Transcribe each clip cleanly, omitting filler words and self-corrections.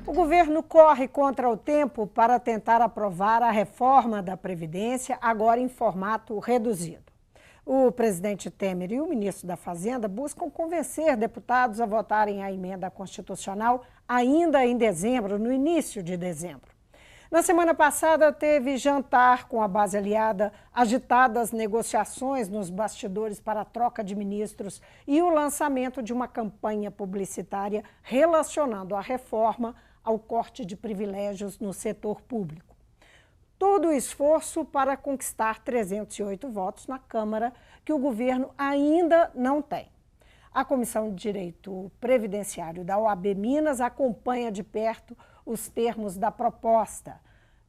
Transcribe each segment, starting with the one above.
O governo corre contra o tempo para tentar aprovar a reforma da Previdência, agora em formato reduzido. O presidente Temer e o ministro da Fazenda buscam convencer deputados a votarem a emenda constitucional ainda em dezembro, no início de dezembro. Na semana passada, teve jantar com a base aliada, agitadas negociações nos bastidores para a troca de ministros e o lançamento de uma campanha publicitária relacionando a reforma ao corte de privilégios no setor público. Todo o esforço para conquistar 308 votos na Câmara, que o governo ainda não tem. A Comissão de Direito Previdenciário da OAB Minas acompanha de perto os termos da proposta.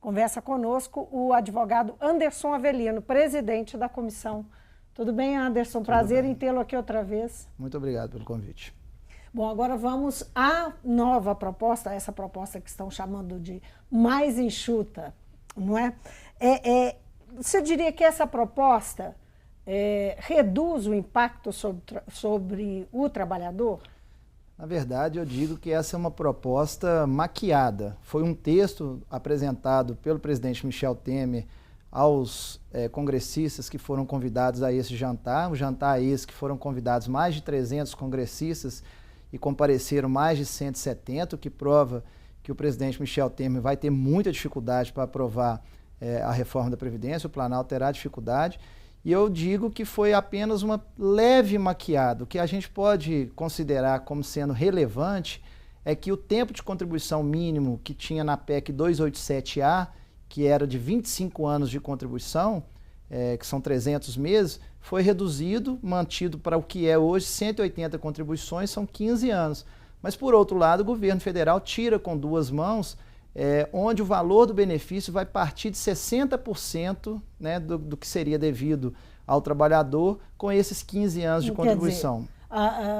Conversa conosco o advogado Anderson Avelino, presidente da comissão. Tudo bem, Anderson? Prazer em tê-lo aqui outra vez. Muito obrigado pelo convite. Bom, agora vamos à nova proposta, essa proposta que estão chamando de mais enxuta, não é? Você diria que essa proposta reduz o impacto sobre o trabalhador? Na verdade, eu digo que essa é uma proposta maquiada. Foi um texto apresentado pelo presidente Michel Temer aos congressistas que foram convidados a esse jantar. Um jantar esse que foram convidados mais de 300 congressistas e compareceram mais de 170, o que prova que o presidente Michel Temer vai ter muita dificuldade para aprovar a reforma da Previdência, o Planalto terá dificuldade. E eu digo que foi apenas uma leve maquiada. O que a gente pode considerar como sendo relevante é que o tempo de contribuição mínimo que tinha na PEC 287A, que era de 25 anos de contribuição, que são 300 meses, foi reduzido, mantido para o que é hoje 180 contribuições, são 15 anos. Mas, por outro lado, o governo federal tira com duas mãos, onde o valor do benefício vai partir de 60%, né, do que seria devido ao trabalhador com esses 15 anos de contribuição. Dizer,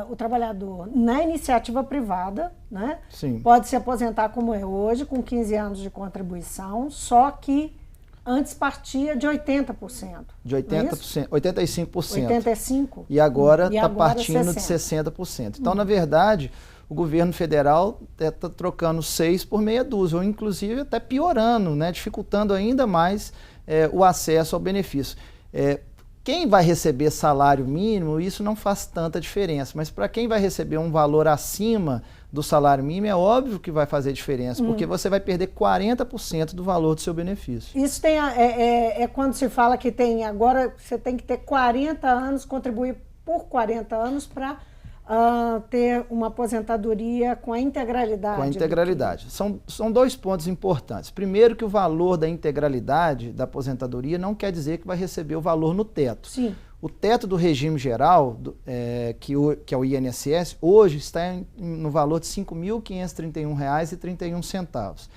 o trabalhador, na iniciativa privada, né, Sim, pode se aposentar como é hoje, com 15 anos de contribuição, só que antes partia de 80%. de 80%, 85%. 85%. E agora está partindo 60%. de 60%. Então, na verdade, o governo federal está trocando 6 por meia dúzia, ou inclusive até piorando, né, dificultando ainda mais o acesso ao benefício. Quem vai receber salário mínimo, isso não faz tanta diferença, mas para quem vai receber um valor acima do salário mínimo, é óbvio que vai fazer diferença, porque você vai perder 40% do valor do seu benefício. Isso tem quando se fala que agora você tem que ter 40 anos, contribuir por 40 anos para ter uma aposentadoria com a integralidade. Com a integralidade. São dois pontos importantes. Primeiro, que o valor da integralidade da aposentadoria não quer dizer que vai receber o valor no teto. Sim. O teto do regime geral, que é o INSS, hoje está no valor de R$ 5.531,31.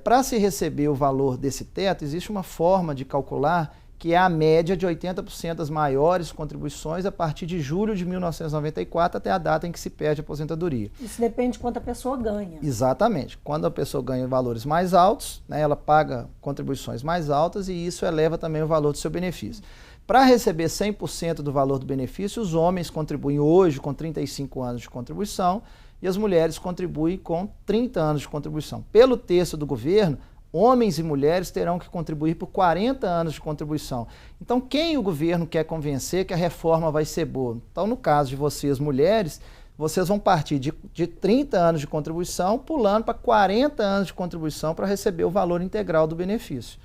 Para se receber o valor desse teto, existe uma forma de calcular que é a média de 80% das maiores contribuições a partir de julho de 1994 até a data em que se perde a aposentadoria. Isso depende de quanto a pessoa ganha. Exatamente. Quando a pessoa ganha valores mais altos, né, ela paga contribuições mais altas e isso eleva também o valor do seu benefício. Para receber 100% do valor do benefício, os homens contribuem hoje com 35 anos de contribuição e as mulheres contribuem com 30 anos de contribuição. Pelo texto do governo, homens e mulheres terão que contribuir por 40 anos de contribuição. Então, quem o governo quer convencer que a reforma vai ser boa? Então, no caso de vocês, mulheres, vocês vão partir de 30 anos de contribuição, pulando para 40 anos de contribuição para receber o valor integral do benefício.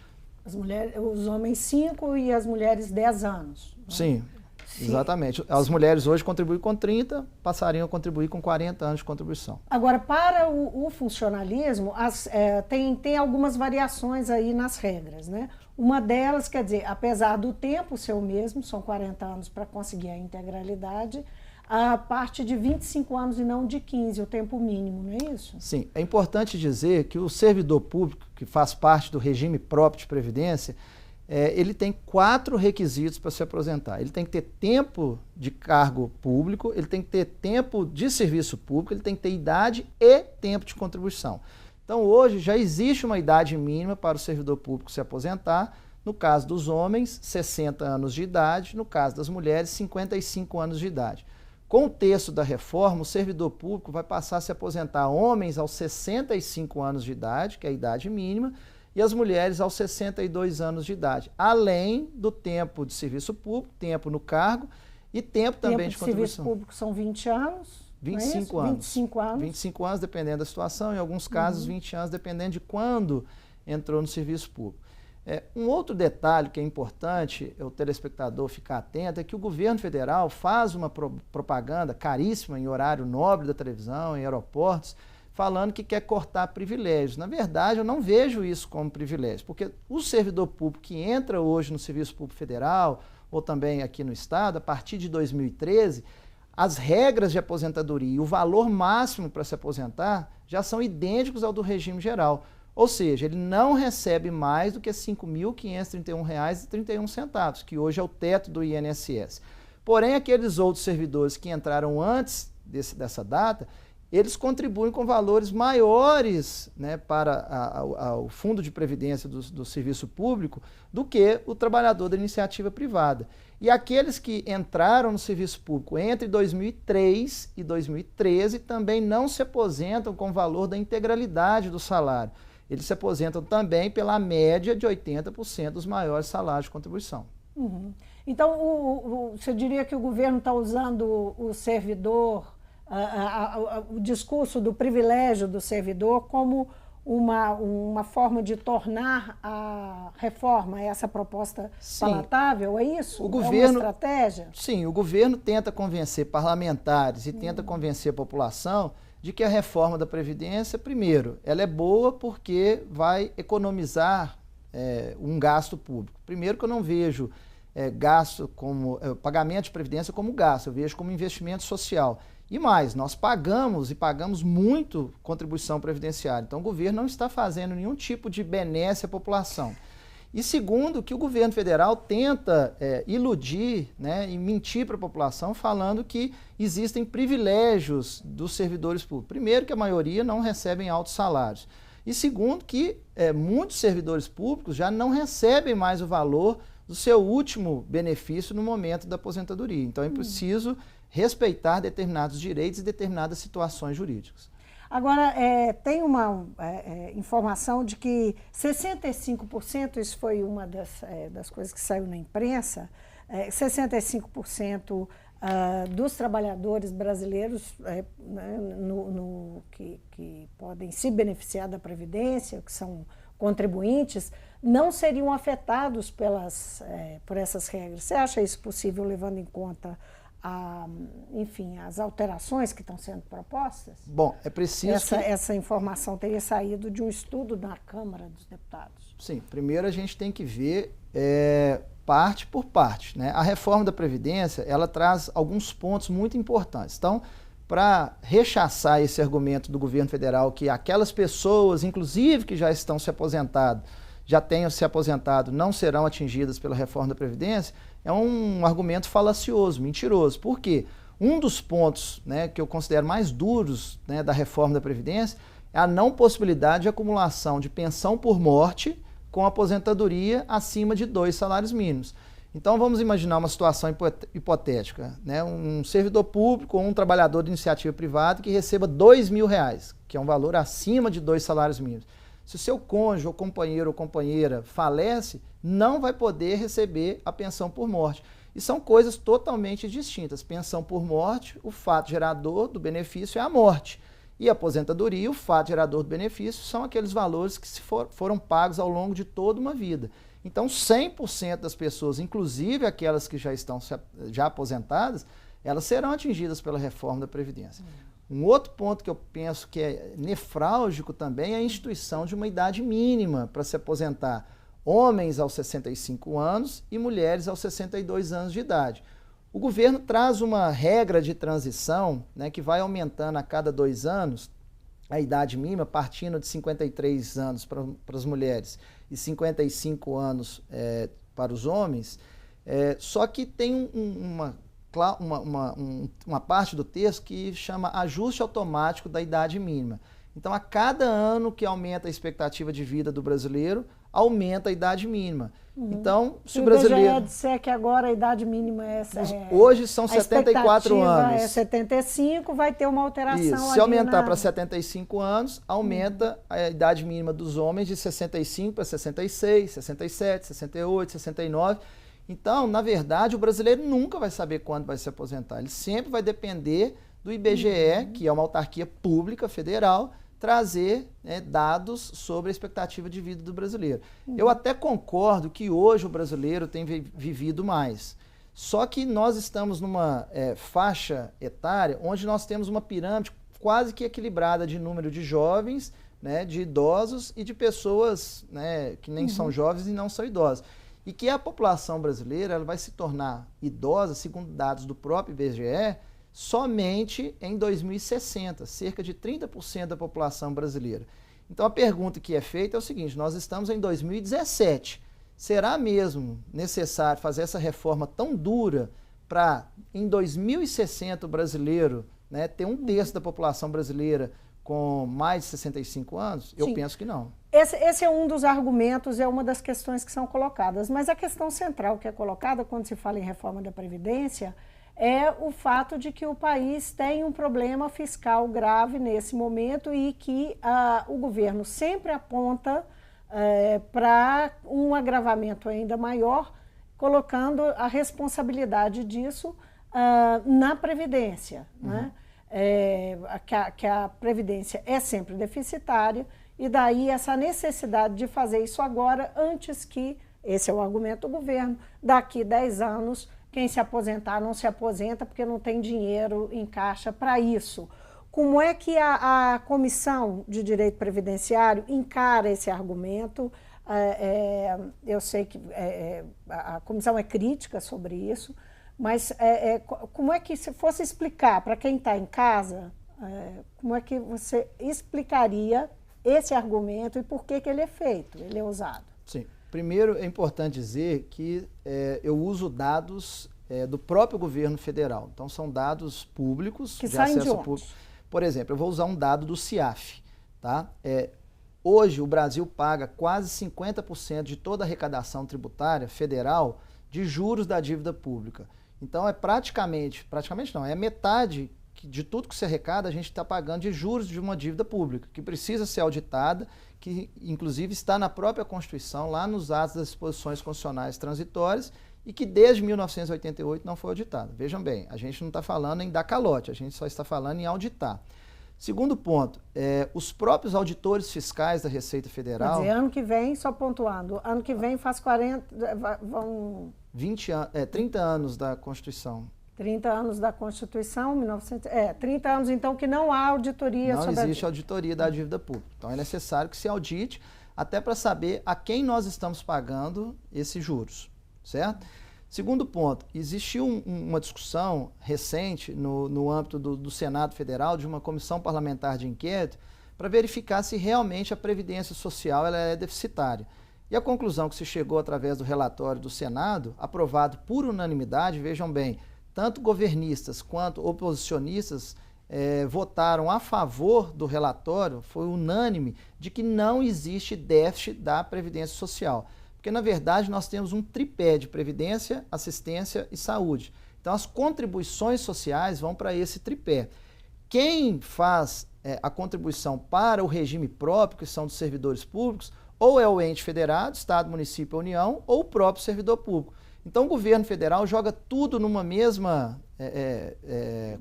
Os homens 5 e as mulheres 10 anos. Sim. Exatamente. As mulheres hoje contribuem com 30, passariam a contribuir com 40 anos de contribuição. Agora, para o funcionalismo, tem algumas variações aí nas regras, né? Uma delas, quer dizer, apesar do tempo ser o mesmo, são 40 anos para conseguir a integralidade, a parte de 25 anos e não de 15, o tempo mínimo, não é isso? Sim. É importante dizer que o servidor público, que faz parte do regime próprio de previdência, ele tem 4 requisitos para se aposentar. Ele tem que ter tempo de cargo público, ele tem que ter tempo de serviço público, ele tem que ter idade e tempo de contribuição. Então, hoje já existe uma idade mínima para o servidor público se aposentar. No caso dos homens, 60 anos de idade. No caso das mulheres, 55 anos de idade. Com o texto da reforma, o servidor público vai passar a se aposentar homens aos 65 anos de idade, que é a idade mínima, e as mulheres aos 62 anos de idade, além do tempo de serviço público, tempo no cargo e tempo também de contribuição. Serviço público são 20 anos? 25 anos. 25 anos. 25 anos, dependendo da situação, em alguns casos 20 anos, dependendo de quando entrou no serviço público. Um outro detalhe que é importante o telespectador ficar atento é que o governo federal faz uma propaganda caríssima em horário nobre da televisão, em aeroportos, falando que quer cortar privilégios. Na verdade, eu não vejo isso como privilégio, porque o servidor público que entra hoje no Serviço Público Federal, ou também aqui no Estado, a partir de 2013, as regras de aposentadoria e o valor máximo para se aposentar já são idênticos ao do regime geral. Ou seja, ele não recebe mais do que R$ 5.531,31, que hoje é o teto do INSS. Porém, aqueles outros servidores que entraram antes dessa data, eles contribuem com valores maiores, né, para o fundo de previdência do serviço público do que o trabalhador da iniciativa privada. E aqueles que entraram no serviço público entre 2003 e 2013 também não se aposentam com o valor da integralidade do salário. Eles se aposentam também pela média de 80% dos maiores salários de contribuição. Uhum. Então, você diria que o governo está usando o servidor, o discurso do privilégio do servidor como uma forma de tornar a reforma, essa proposta palatável, é isso? O governo, é uma estratégia? Sim, o governo tenta convencer parlamentares e tenta convencer a população de que a reforma da Previdência, primeiro, ela é boa porque vai economizar um gasto público. Primeiro que eu não vejo gasto como pagamento de Previdência como gasto, eu vejo como investimento social. E mais, nós pagamos muito contribuição previdenciária, então o governo não está fazendo nenhum tipo de benesse à população. E segundo, que o governo federal tenta iludir, né, e mentir para a população falando que existem privilégios dos servidores públicos. Primeiro, que a maioria não recebem altos salários. E segundo, que muitos servidores públicos já não recebem mais o valor do seu último benefício no momento da aposentadoria. Então é preciso respeitar determinados direitos e determinadas situações jurídicas. Agora, tem uma informação de que 65%, isso foi uma das coisas que saiu na imprensa, 65% dos trabalhadores brasileiros que podem se beneficiar da Previdência, que são contribuintes, não seriam afetados por essas regras. Você acha isso possível, levando em conta enfim, as alterações que estão sendo propostas? Bom, é preciso essa informação teria saído de um estudo da Câmara dos Deputados. Sim, primeiro a gente tem que ver parte por parte, né? A reforma da Previdência, ela traz alguns pontos muito importantes. Então, para rechaçar esse argumento do governo federal que aquelas pessoas, inclusive que já estão já tenham se aposentado, não serão atingidas pela reforma da Previdência, é um argumento falacioso, mentiroso. Por quê? Um dos pontos, né, que eu considero mais duros, né, da reforma da Previdência é a não possibilidade de acumulação de pensão por morte com aposentadoria acima de 2 salários mínimos. Então vamos imaginar uma situação hipotética, né, um servidor público ou um trabalhador de iniciativa privada que receba R$2.000, que é um valor acima de 2 salários mínimos. Se o seu cônjuge, ou companheiro ou companheira falece, não vai poder receber a pensão por morte. E são coisas totalmente distintas. Pensão por morte, o fato gerador do benefício é a morte. E a aposentadoria, o fato gerador do benefício, são aqueles valores que foram pagos ao longo de toda uma vida. Então, 100% das pessoas, inclusive aquelas que já estão já aposentadas, elas serão atingidas pela reforma da Previdência. Um outro ponto que eu penso que é nefrálgico também é a instituição de uma idade mínima para se aposentar. Homens aos 65 anos e mulheres aos 62 anos de idade. O governo traz uma regra de transição, né, que vai aumentando a cada 2 anos a idade mínima, partindo de 53 anos para as mulheres e 55 anos para os homens, só que tem uma parte do texto que chama ajuste automático da idade mínima. Então, a cada ano que aumenta a expectativa de vida do brasileiro, aumenta a idade mínima. Então, se o brasileiro... brasileiro... disser que agora a idade mínima é essa... Hoje são 74 anos. É 75, vai ter uma alteração. Isso. Se aumentar para 75 anos, aumenta a idade mínima dos homens de 65 para 66, 67, 68, 69. Então, na verdade, o brasileiro nunca vai saber quando vai se aposentar. Ele sempre vai depender do IBGE, que é uma autarquia pública federal, trazer, né, dados sobre a expectativa de vida do brasileiro. Eu até concordo que hoje o brasileiro tem vivido mais. Só que nós estamos numa faixa etária onde nós temos uma pirâmide quase que equilibrada de número de jovens, né, de idosos e de pessoas, né, que nem são jovens e não são idosas. E que a população brasileira ela vai se tornar idosa, segundo dados do próprio IBGE, somente em 2060, cerca de 30% da população brasileira. Então a pergunta que é feita é o seguinte, nós estamos em 2017, será mesmo necessário fazer essa reforma tão dura para em 2060 o brasileiro, né, ter um terço da população brasileira com mais de 65 anos? Eu penso que não. Esse é um dos argumentos, é uma das questões que são colocadas, mas a questão central que é colocada quando se fala em reforma da Previdência é o fato de que o país tem um problema fiscal grave nesse momento e que o governo sempre aponta para um agravamento ainda maior, colocando a responsabilidade disso na Previdência, né? Que a Previdência é sempre deficitária e daí essa necessidade de fazer isso agora antes que, esse é o argumento do governo, daqui 10 anos quem se aposentar não se aposenta porque não tem dinheiro em caixa para isso. Como é que a Comissão de Direito Previdenciário encara esse argumento? Eu sei que a comissão é crítica sobre isso, mas como é que, se fosse explicar para quem está em casa, como é que você explicaria esse argumento e por que ele é feito, ele é usado? Sim. Primeiro, é importante dizer que eu uso dados do próprio governo federal. Então, são dados públicos, que de saem acesso de público. Por exemplo, eu vou usar um dado do CIAF. Tá? Hoje, o Brasil paga quase 50% de toda a arrecadação tributária federal de juros da dívida pública. Então, praticamente não, é metade de tudo que se arrecada, a gente está pagando de juros de uma dívida pública, que precisa ser auditada, que inclusive está na própria Constituição, lá nos atos das disposições constitucionais transitórias, e que desde 1988 não foi auditada. Vejam bem, a gente não está falando em dar calote, a gente só está falando em auditar. Segundo ponto, os próprios auditores fiscais da Receita Federal... Quer dizer, ano que vem, só pontuando, ano que vem faz 30 anos da Constituição. 30 anos da Constituição, 30 anos então que não há auditoria sobre a dívida. Não existe auditoria da dívida pública. Então é necessário que se audite até para saber a quem nós estamos pagando esses juros, certo? Segundo ponto, existiu uma discussão recente no âmbito do Senado Federal de uma comissão parlamentar de inquérito para verificar se realmente a Previdência Social ela é deficitária. E a conclusão que se chegou através do relatório do Senado, aprovado por unanimidade, vejam bem, tanto governistas quanto oposicionistas votaram a favor do relatório, foi unânime, de que não existe déficit da Previdência Social. Porque, na verdade, nós temos um tripé de previdência, assistência e saúde. Então, as contribuições sociais vão para esse tripé. Quem faz a contribuição para o regime próprio, que são dos servidores públicos, ou é o ente federado, Estado, município, União, ou o próprio servidor público. Então, o governo federal joga tudo numa mesma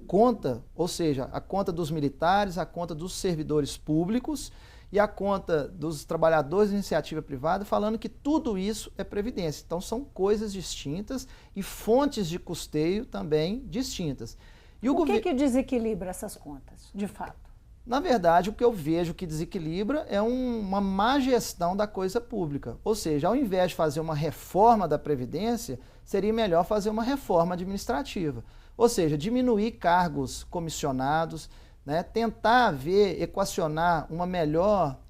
conta, ou seja, a conta dos militares, a conta dos servidores públicos e a conta dos trabalhadores de iniciativa privada, falando que tudo isso é previdência. Então, são coisas distintas e fontes de custeio também distintas. E o que desequilibra essas contas, de fato? Na verdade, o que eu vejo que desequilibra é uma má gestão da coisa pública. Ou seja, ao invés de fazer uma reforma da Previdência, seria melhor fazer uma reforma administrativa. Ou seja, diminuir cargos comissionados, né, tentar equacionar uma melhor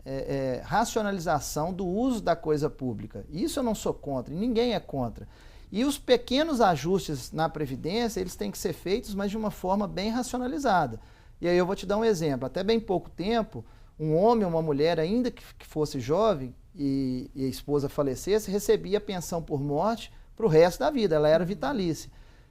racionalização do uso da coisa pública. Isso eu não sou contra, e ninguém é contra. E os pequenos ajustes na Previdência, eles têm que ser feitos, mas de uma forma bem racionalizada. E aí eu vou te dar um exemplo. Até bem pouco tempo, um homem ou uma mulher, ainda que fosse jovem, e a esposa falecesse, recebia pensão por morte para o resto da vida, ela era vitalícia.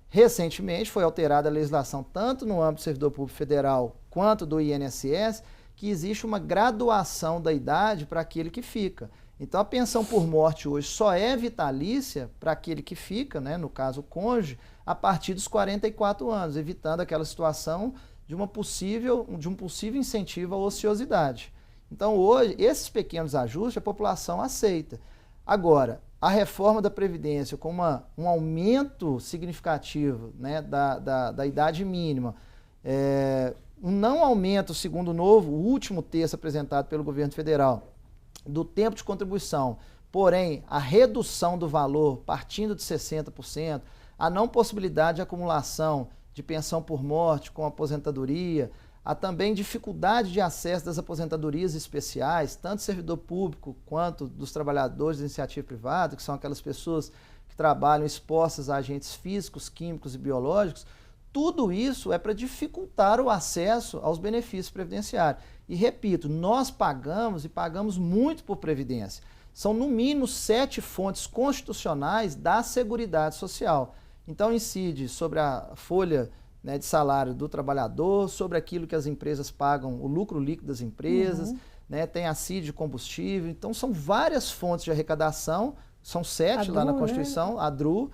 Recentemente foi alterada a legislação, tanto no âmbito do servidor público federal quanto do INSS, que existe uma graduação da idade para aquele que fica. Então a pensão por morte hoje só é vitalícia para aquele que fica, né, no caso o cônjuge, a partir dos 44 anos, evitando aquela situação de um possível incentivo à ociosidade. Então hoje, esses pequenos ajustes a população aceita. Agora, a reforma da Previdência com um aumento significativo, né, da idade mínima, um não aumento, segundo o último texto apresentado pelo governo federal, do tempo de contribuição, porém a redução do valor partindo de 60%, a não possibilidade de acumulação de pensão por morte com aposentadoria, a também dificuldade de acesso das aposentadorias especiais, tanto do servidor público quanto dos trabalhadores de iniciativa privada, que são aquelas pessoas que trabalham expostas a agentes físicos, químicos e biológicos. Tudo isso é para dificultar o acesso aos benefícios previdenciários. E repito, nós pagamos e pagamos muito por previdência. São no mínimo 7 fontes constitucionais da Seguridade Social. Então incide sobre a folha, né, de salário do trabalhador, sobre aquilo que as empresas pagam, o lucro líquido das empresas, né, tem a CID de combustível. Então são várias fontes de arrecadação, são 7 lá na Constituição, né? A DRU,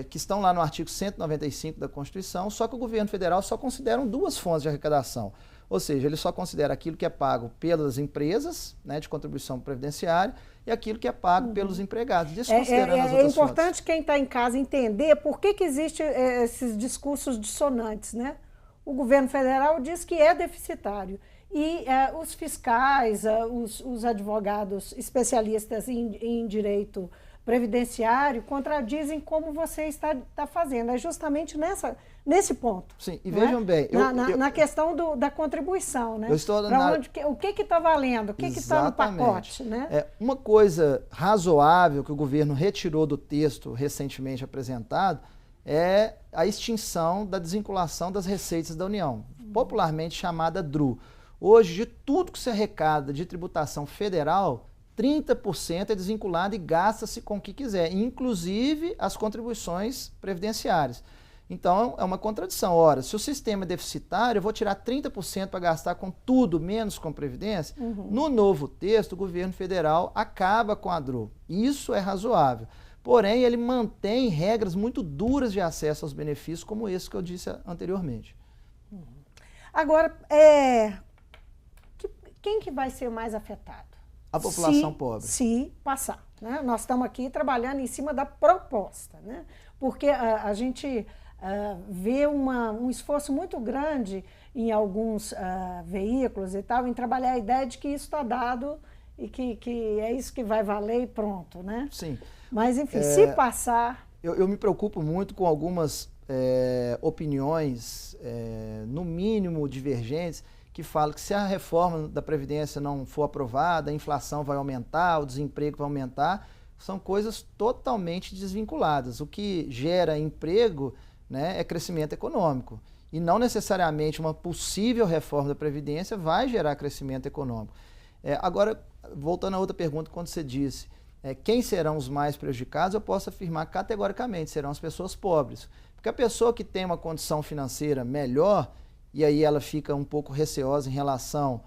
que estão lá no artigo 195 da Constituição, só que o governo federal só considera 2 fontes de arrecadação. Ou seja, ele só considera aquilo que é pago pelas empresas, né, de contribuição previdenciária e aquilo que é pago pelos empregados, desconsiderando as outras fontes. É importante quem está em casa entender por que existem esses discursos dissonantes, né? O governo federal diz que é deficitário e os fiscais, os advogados especialistas em direito previdenciário contradizem como você está fazendo. É justamente nesse ponto. Sim, e vejam bem... Na questão da contribuição, né? O que está valendo, o que está no pacote, né? Uma coisa razoável que o governo retirou do texto recentemente apresentado é a extinção da desvinculação das receitas da União, popularmente chamada DRU. Hoje, de tudo que se arrecada de tributação federal, 30% é desvinculado e gasta-se com o que quiser, inclusive as contribuições previdenciárias. Então, é uma contradição. Ora, se o sistema é deficitário, eu vou tirar 30% para gastar com tudo, menos com previdência? No novo texto, o governo federal acaba com a DRU. Isso é razoável. Porém, ele mantém regras muito duras de acesso aos benefícios, como esse que eu disse anteriormente. Agora, quem que vai ser mais afetado? A população pobre. Se passar, né? Nós estamos aqui trabalhando em cima da proposta, né? Porque a gente vê um esforço muito grande em alguns veículos e tal, em trabalhar a ideia de que isso está dado e que é isso que vai valer e pronto, né? Sim. Mas, enfim, se passar... Eu me preocupo muito com algumas opiniões, no mínimo divergentes, que falam que se a reforma da Previdência não for aprovada, a inflação vai aumentar, o desemprego vai aumentar. São coisas totalmente desvinculadas. O que gera emprego, né, é crescimento econômico. E não necessariamente uma possível reforma da Previdência vai gerar crescimento econômico. Agora, voltando a outra pergunta, quando você disse quem serão os mais prejudicados, eu posso afirmar categoricamente, serão as pessoas pobres. Porque a pessoa que tem uma condição financeira melhor, e aí ela fica um pouco receosa em relação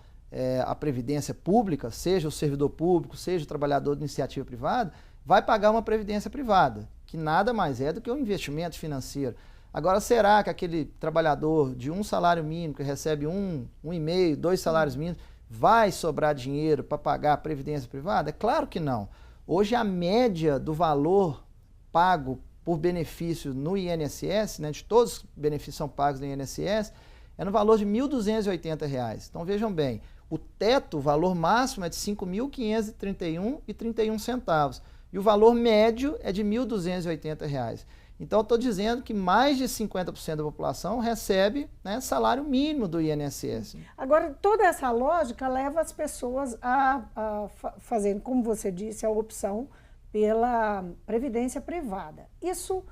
à previdência pública, seja o servidor público, seja o trabalhador de iniciativa privada, vai pagar uma previdência privada, que nada mais é do que um investimento financeiro. Agora, será que aquele trabalhador de um salário mínimo, que recebe 1,5, 2 salários mínimos, vai sobrar dinheiro para pagar a previdência privada? É claro que não. Hoje, a média do valor pago por benefício no INSS, né, de todos os benefícios são pagos no INSS, é no valor de R$ 1.280. Então, vejam bem, o teto, o valor máximo é de R$ 5.531,31 e o valor médio é de R$ 1.280. Então, eu estou dizendo que mais de 50% da população recebe, né, salário mínimo do INSS. Agora, toda essa lógica leva as pessoas a fazerem, como você disse, a opção pela previdência privada. Isso...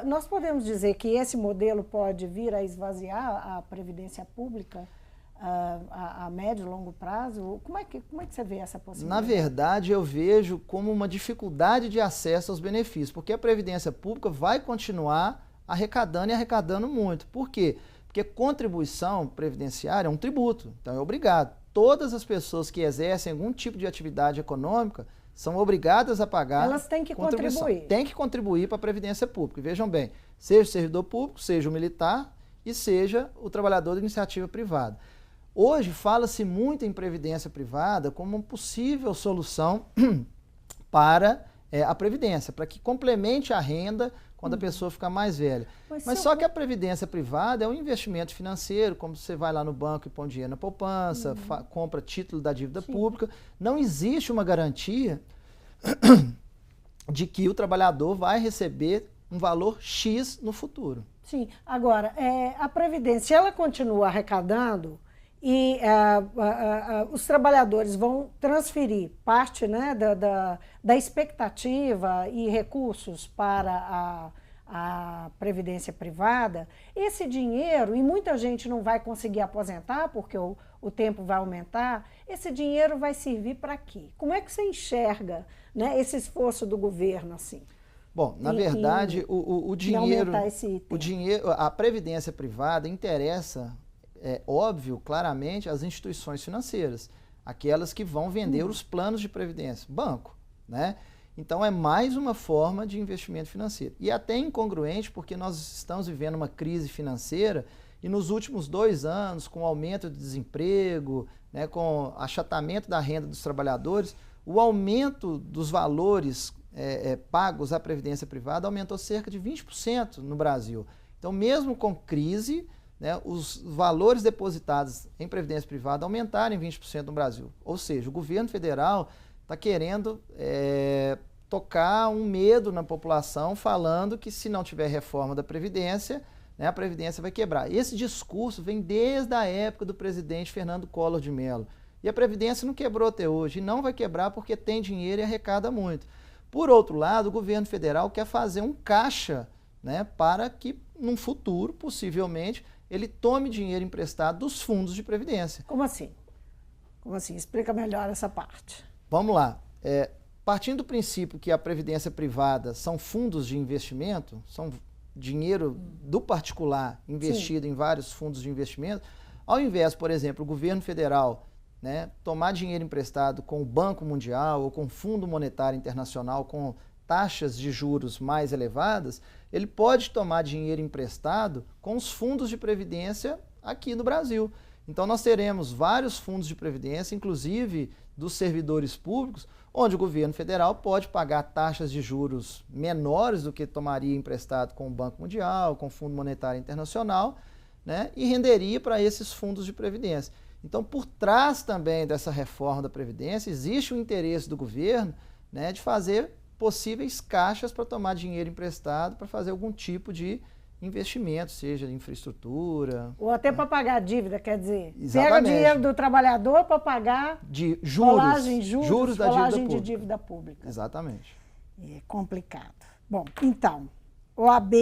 nós podemos dizer que esse modelo pode vir a esvaziar a previdência pública a médio e longo prazo? Como é que você vê essa possibilidade? Na verdade, eu vejo como uma dificuldade de acesso aos benefícios, porque a Previdência Pública vai continuar arrecadando e arrecadando muito. Por quê? Porque contribuição previdenciária é um tributo, então é obrigado. Todas as pessoas que exercem algum tipo de atividade econômica são obrigadas a pagar. Elas têm que contribuir. Tem que contribuir para a Previdência Pública. E vejam bem, seja o servidor público, seja o militar e seja o trabalhador de iniciativa privada. Hoje fala-se muito em previdência privada como uma possível solução para a previdência, para que complemente a renda quando a pessoa ficar mais velha. Mas só que a previdência privada é um investimento financeiro, como você vai lá no banco e põe dinheiro na poupança, compra título da dívida pública. Não existe uma garantia de que o trabalhador vai receber um valor X no futuro. Sim. Agora, a Previdência, ela continua arrecadando e os trabalhadores vão transferir parte, né, da expectativa e recursos para a Previdência privada. Esse dinheiro, e muita gente não vai conseguir aposentar porque o tempo vai aumentar, esse dinheiro vai servir para quê? Como é que você enxerga, né, esse esforço do governo assim? Bom, na verdade, o dinheiro, a previdência privada interessa, óbvio, claramente, as instituições financeiras, aquelas que vão vender os planos de previdência, banco, né? Então é mais uma forma de investimento financeiro. E até incongruente, porque nós estamos vivendo uma crise financeira e nos últimos 2 anos, com o aumento do desemprego, né, com o achatamento da renda dos trabalhadores, o aumento dos valores pagos à previdência privada aumentou cerca de 20% no Brasil. Então, mesmo com crise, né, os valores depositados em previdência privada aumentaram em 20% no Brasil. Ou seja, o governo federal está querendo tocar um medo na população, falando que se não tiver reforma da Previdência, né, a Previdência vai quebrar. Esse discurso vem desde a época do presidente Fernando Collor de Mello. E a Previdência não quebrou até hoje, e não vai quebrar porque tem dinheiro e arrecada muito. Por outro lado, o governo federal quer fazer um caixa, né, para que, num futuro, possivelmente, ele tome dinheiro emprestado dos fundos de previdência. Como assim? Como assim? Explica melhor essa parte. Vamos lá. Partindo do princípio que a previdência privada são fundos de investimento, são dinheiro do particular investido em vários fundos de investimento, ao invés, por exemplo, o governo federal, né, tomar dinheiro emprestado com o Banco Mundial ou com o Fundo Monetário Internacional com taxas de juros mais elevadas, ele pode tomar dinheiro emprestado com os fundos de previdência aqui no Brasil. Então nós teremos vários fundos de previdência, inclusive dos servidores públicos, onde o governo federal pode pagar taxas de juros menores do que tomaria emprestado com o Banco Mundial, com o Fundo Monetário Internacional, né, e renderia para esses fundos de previdência. Então, por trás também dessa reforma da Previdência, existe o interesse do governo, né, de fazer possíveis caixas para tomar dinheiro emprestado para fazer algum tipo de investimento, seja de infraestrutura. Ou até para pagar a dívida, quer dizer, Exatamente. Pega o dinheiro do trabalhador para pagar de juros de dívida pública. Exatamente. É complicado. Bom, então, OAB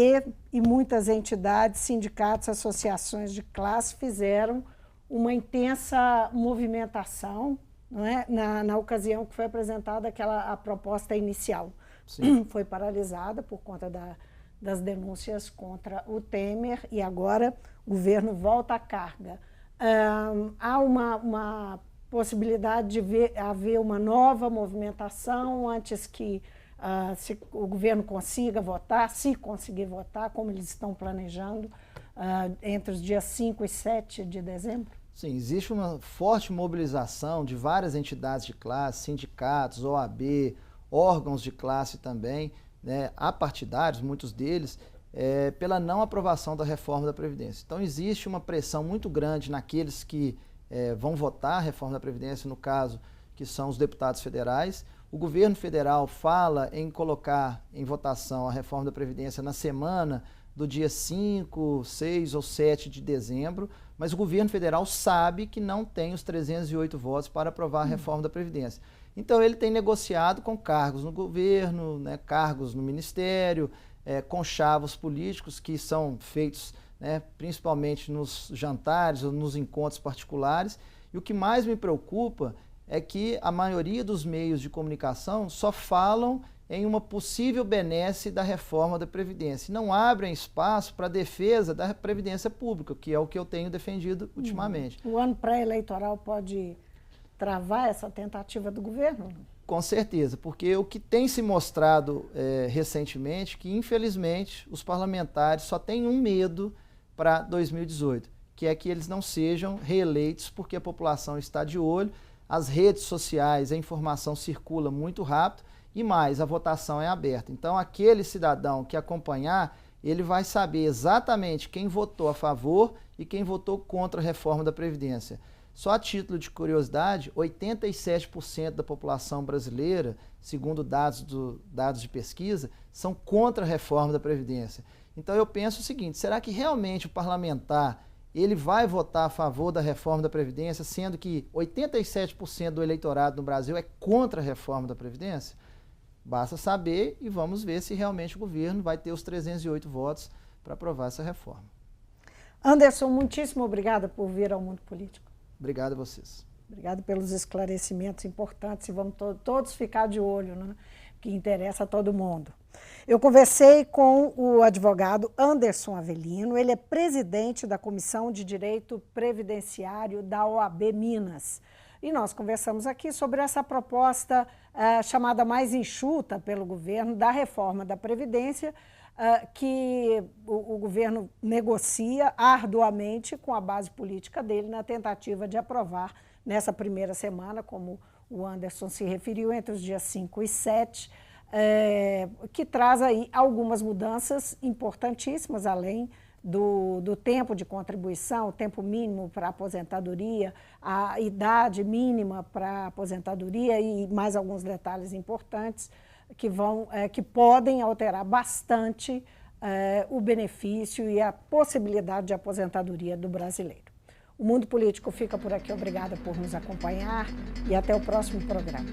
e muitas entidades, sindicatos, associações de classe fizeram uma intensa movimentação, não é? Na ocasião que foi apresentada a proposta inicial. Sim. Foi paralisada por conta das denúncias contra o Temer e agora o governo volta à carga. Há uma possibilidade de haver uma nova movimentação antes que se o governo consiga votar, se conseguir votar, como eles estão planejando, entre os dias 5 e 7 de dezembro? Sim, existe uma forte mobilização de várias entidades de classe, sindicatos, OAB, órgãos de classe também, né, apartidários, muitos deles, pela não aprovação da reforma da Previdência. Então existe uma pressão muito grande naqueles que vão votar a reforma da Previdência, no caso, que são os deputados federais. O governo federal fala em colocar em votação a reforma da Previdência na semana do dia 5, 6 ou 7 de dezembro, mas o governo federal sabe que não tem os 308 votos para aprovar a reforma da Previdência. Então ele tem negociado com cargos no governo, né, cargos no ministério, conchavos políticos que são feitos né, principalmente nos jantares ou nos encontros particulares. E o que mais me preocupa é que a maioria dos meios de comunicação só falam em uma possível benesse da reforma da Previdência. Não abrem espaço para a defesa da Previdência Pública, que é o que eu tenho defendido ultimamente. O ano pré-eleitoral pode travar essa tentativa do governo? Com certeza, porque o que tem se mostrado recentemente, que infelizmente os parlamentares só têm um medo para 2018, que é que eles não sejam reeleitos, porque a população está de olho, as redes sociais, a informação circula muito rápido, e mais, a votação é aberta. Então, aquele cidadão que acompanhar, ele vai saber exatamente quem votou a favor e quem votou contra a reforma da Previdência. Só a título de curiosidade, 87% da população brasileira, segundo dados de pesquisa, são contra a reforma da Previdência. Então, eu penso o seguinte, será que realmente o parlamentar ele vai votar a favor da reforma da Previdência, sendo que 87% do eleitorado no Brasil é contra a reforma da Previdência? Basta saber e vamos ver se realmente o governo vai ter os 308 votos para aprovar essa reforma. Anderson, muitíssimo obrigada por vir ao Mundo Político. Obrigado a vocês. Obrigado pelos esclarecimentos importantes e vamos todos ficar de olho, né, que interessa a todo mundo. Eu conversei com o advogado Anderson Avelino, ele é presidente da Comissão de Direito Previdenciário da OAB Minas. E nós conversamos aqui sobre essa proposta chamada mais enxuta pelo governo da reforma da Previdência, que o governo negocia arduamente com a base política dele na tentativa de aprovar nessa primeira semana, como o Anderson se referiu, entre os dias 5 e 7, que traz aí algumas mudanças importantíssimas, além do tempo de contribuição, o tempo mínimo para aposentadoria, a idade mínima para aposentadoria e mais alguns detalhes importantes que podem alterar bastante o benefício e a possibilidade de aposentadoria do brasileiro. O Mundo Político fica por aqui. Obrigada por nos acompanhar e até o próximo programa.